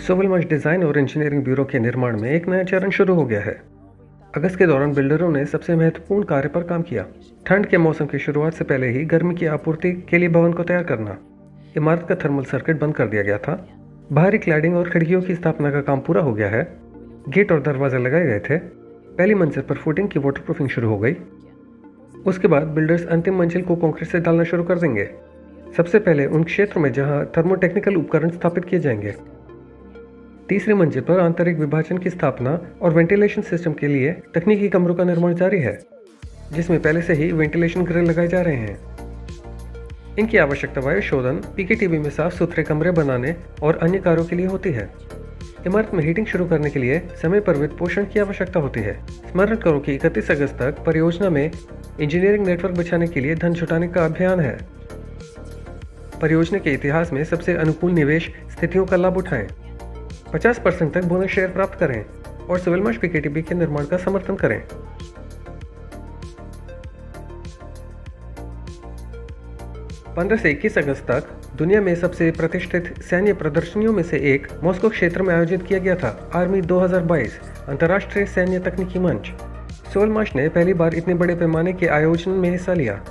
सोवलमच design और engineering bureau के निर्माण में एक नया चरण शुरू हो गया है। अगस्त के दौरान बिल्डरों ने सबसे महत्वपूर्ण कार्य पर काम किया। ठंड के मौसम की शुरुआत से पहले ही गर्मी की आपूर्ति के लिए भवन को तैयार करना। इमारत का थर्मल सर्किट बंद कर दिया गया था। बाहरी क्लैडिंग और खिड़कियों की स्थापना का काम पूरा हो गया है। गेट और दरवाजे लगाए गए थे। पहली मंजिल पर फुटिंग की वाटरप्रूफिंग शुरू हो गई। उसके बाद बिल्डर्स अंतिम मंजिल को कंक्रीट से डालना शुरू कर देंगे। सबसे पहले उन क्षेत्रों में जहां थर्मोटेक्निकल उपकरण स्थापित किए जाएंगे। तीसरी मंजिल पर आंतरिक विभाजन की स्थापना और वेंटिलेशन सिस्टम के लिए तकनीकी कमरों का निर्माण जारी है, जिसमें पहले से ही वेंटिलेशन ग्रिल लगाए जा रहे हैं। इनकी आवश्यकता वायु शोधन, पीकेटीबी में साफ सुथरे कमरे बनाने और अन्य कार्यों के लिए होती है। इमारत में हीटिंग शुरू करने के लिए समय पर वित्त पोषण की आवश्यकता होती है। स्मरण करो कि 31 अगस्त तक परियोजना में इंजीनियरिंग नेटवर्क बिछाने के लिए धन जुटाने का अभियान है। परियोजना के इतिहास में सबसे अनुकूल निवेश स्थितियों का लाभ उठाएं। 50% तक बोनस शेयर प्राप्त करें और सोवलमच पीकेटीबी के निर्माण का समर्थन करें। 15 से 21 अगस्त तक दुनिया में सबसे प्रतिष्ठित सैन्य प्रदर्शनियों में से एक मॉस्को क्षेत्र में आयोजित किया गया था आर्मी 2022 अंतर्राष्ट्रीय सैन्य तकनीकी मंच। सोवलमच ने पहली बार इतने बड़े पैमाने के आयोजन में हिस्सा लिया।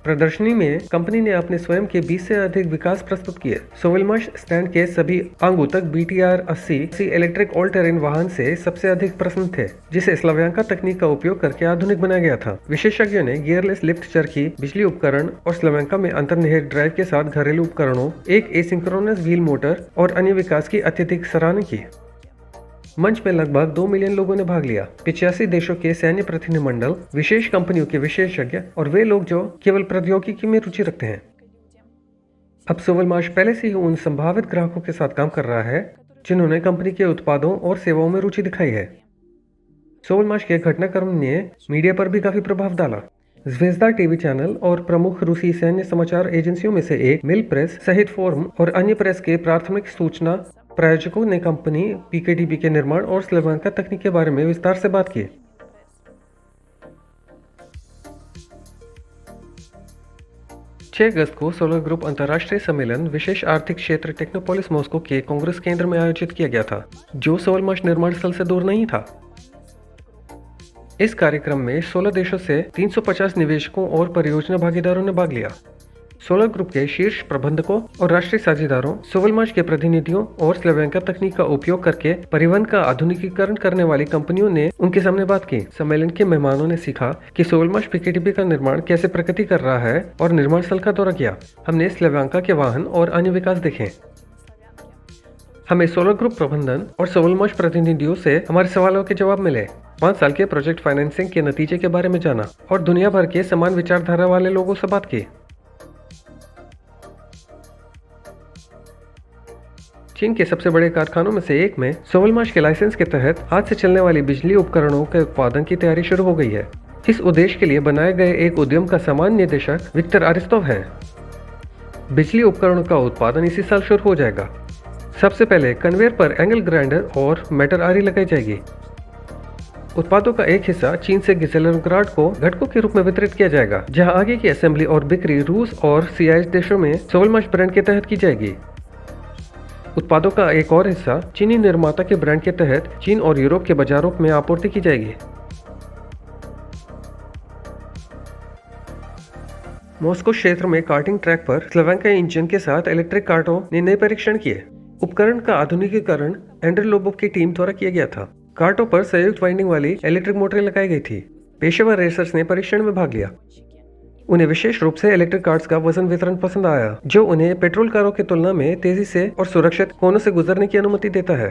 प्रदर्शनी में कंपनी ने अपने स्वयं के 20 से अधिक विकास प्रस्तुत किए। सोवलमच स्टैंड के सभी आंगों तक BTR 80 इलेक्ट्रिक ऑल टेरेन वाहन से सबसे अधिक प्रसन्न थे, जिसे स्लाव्यांका तकनीक का उपयोग करके आधुनिक बनाया गया था। विशेषज्ञों ने गियरलेस लिफ्ट चरखी, बिजली उपकरण और स्लाव्यांका में अंतर्निहित ड्राइव के साथ घरेलू उपकरणों, एक एसिंक्रोनस व्हील मोटर और अन्य विकास की अत्यधिक सराहना की। मंच में लगभग 2 मिलियन लोगों ने भाग लिया। 85 देशों के सैन्य प्रतिनिधिमंडल, विशेष कंपनियों के विशेषज्ञ और वे लोग जो केवल प्रौद्योगिकी में रुचि रखते हैं। अब सोवलमच पहले से ही उन संभावित ग्राहकों के साथ काम कर रहा है जिन्होंने कंपनी के उत्पादों और सेवाओं में रुचि दिखाई है। सोवलमच के घटनाक्रम ने मीडिया पर भी काफी प्रभाव डाला। ज़्वेज़दा टीवी चैनल और प्रमुख रूसी सैन्य समाचार एजेंसियों में से एक मिल प्रेस सहित फोरम और अन्य प्रेस के प्राथमिक सूचना प्रायोजकों ने कंपनी पीकेटीबी के निर्माण और स्लाव्यांका तकनीक के बारे में विस्तार से बात की। अगस्त को सोलर ग्रुप अंतर्राष्ट्रीय सम्मेलन विशेष आर्थिक क्षेत्र टेक्नोपोलिस मॉस्को के कांग्रेस केंद्र में आयोजित किया गया था, जो सोवलमच निर्माण स्थल से दूर नहीं था। इस कार्यक्रम में 16 देशों से 350 निवेशकों और परियोजना भागीदारों ने भाग लिया। सोलर ग्रुप के शीर्ष प्रबंधकों और राष्ट्रीय साझेदारों, सोवलमच के प्रतिनिधियों और स्लाव्यांका तकनीक का उपयोग करके परिवहन का आधुनिकीकरण करने वाली कंपनियों ने उनके सामने बात की। सम्मेलन के मेहमानों ने सीखा कि सोवलमच पीकेटीबी का निर्माण कैसे प्रगति कर रहा है और निर्माण स्थल का दौरा किया। हमने स्लाव्यांका के वाहन और अन्य विकास देखे। हमें सोलर ग्रुप प्रबंधन और सोवलमच प्रतिनिधियों से हमारे सवालों के जवाब मिले। 5 साल के प्रोजेक्ट फाइनेंसिंग के नतीजे के बारे में जाना और दुनिया भर के समान विचारधारा वाले लोगों से बात की। चीन के सबसे बड़े कारखानों में से एक में सोवलमच के लाइसेंस के तहत हाथ से चलने वाली बिजली उपकरणों के उत्पादन की तैयारी शुरू हो गई है। इस उद्देश्य के लिए बनाए गए एक उद्यम का सामान्य निदेशक विक्टर अरिस्तोव है। बिजली उपकरणों का उत्पादन इसी साल शुरू हो जाएगा। सबसे पहले कन्वेयर पर एंगल ग्राइंडर और मेटल आरी लगाई जाएगी। उत्पादों का एक हिस्सा चीन से गिसेलनग्राड को घटकों के रूप में वितरित किया जाएगा, जहां आगे की असेंबली और बिक्री रूस और CIS देशों में सोवलमच ब्रांड के तहत की जाएगी। उत्पादों का एक और हिस्सा चीनी निर्माता के ब्रांड के तहत चीन और यूरोप के बाजारों में आपूर्ति की जाएगी। मॉस्को क्षेत्र में कार्टिंग ट्रैक पर स्लाव्यांका इंजन के साथ इलेक्ट्रिक कार्टों ने नए परीक्षण किए। उपकरण का आधुनिकीकरण एंड्रे लोबोव की टीम द्वारा किया गया था। कार्टों पर संयुक्त वाइंडिंग वाली इलेक्ट्रिक मोटरें लगाई गई थी। पेशेवर रेसर्स ने परीक्षण में भाग लिया। उन्हें विशेष रूप से इलेक्ट्रिक कार्स का वजन वितरण पसंद आया, जो उन्हें पेट्रोल कारों की तुलना में तेजी से और सुरक्षित कोनों से गुजरने की अनुमति देता है।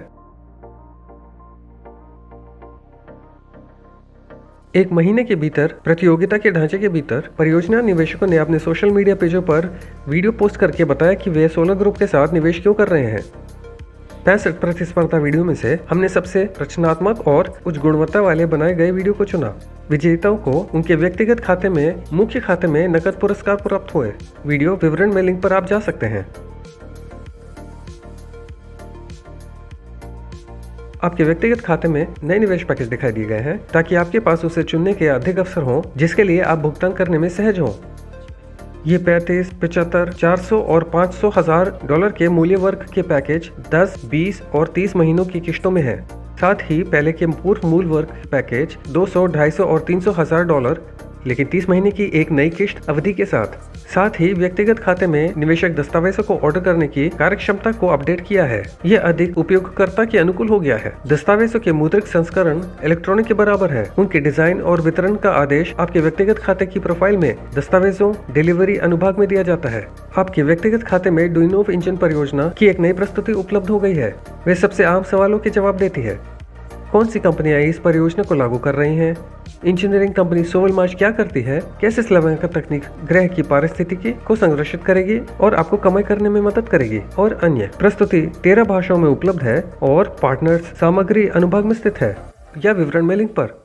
एक महीने के भीतर प्रतियोगिता के ढांचे के भीतर परियोजना निवेशकों ने अपने सोशल मीडिया पेजों पर वीडियो पोस्ट करके बताया कि वे सोलर ग्रुप के साथ निवेश क्यों कर रहे हैं। 65 प्रतिस्पर्धा वीडियो में से हमने सबसे रचनात्मक और उच्च गुणवत्ता वाले बनाए गए वीडियो को चुना। विजेताओं को उनके व्यक्तिगत खाते में मुख्य खाते में नकद पुरस्कार प्राप्त हुए। वीडियो विवरण में लिंक पर आप जा सकते हैं। आपके व्यक्तिगत खाते में नए निवेश पैकेज दिखाई दिए गए हैं ताकि आपके पास उसे चुनने के अधिक अवसर हों जिसके लिए आप भुगतान करने में सहज हों। ये 35, 75, 400 और 500 हजार डॉलर के मूल्य वर्ग के पैकेज 10, 20 और 30 महीनों की किश्तों में है। साथ ही पहले के पूर्व मूल वर्ग पैकेज 200, 250 और 300 हजार डॉलर, लेकिन 30 महीने की एक नई किश्त अवधि के साथ ही व्यक्तिगत खाते में निवेशक दस्तावेजों को ऑर्डर करने की कार्यक्षमता को अपडेट किया है। यह अधिक उपयोगकर्ता के अनुकूल हो गया है। दस्तावेजों के मुद्रित संस्करण इलेक्ट्रॉनिक के बराबर है। उनके डिजाइन और वितरण का आदेश आपके व्यक्तिगत खाते की प्रोफाइल में दस्तावेजों डिलीवरी अनुभाग में दिया जाता है। आपके व्यक्तिगत खाते में डुइनोव इंजन परियोजना की एक नई प्रस्तुति उपलब्ध हो गई है। वे सबसे आम सवालों के जवाब देती है। कौन सी कंपनियां इस परियोजना को लागू कर रही हैं? इंजीनियरिंग कंपनी सोवलमार्श क्या करती है? कैसे स्लैवेंका तकनीक ग्रह की पारिस्थितिकी को संरक्षित करेगी और आपको कमाई करने में मदद करेगी, और अन्य। प्रस्तुति 13 भाषाओं में उपलब्ध है और पार्टनर्स सामग्री अनुभाग में स्थित है या विवरण में लिंक पर।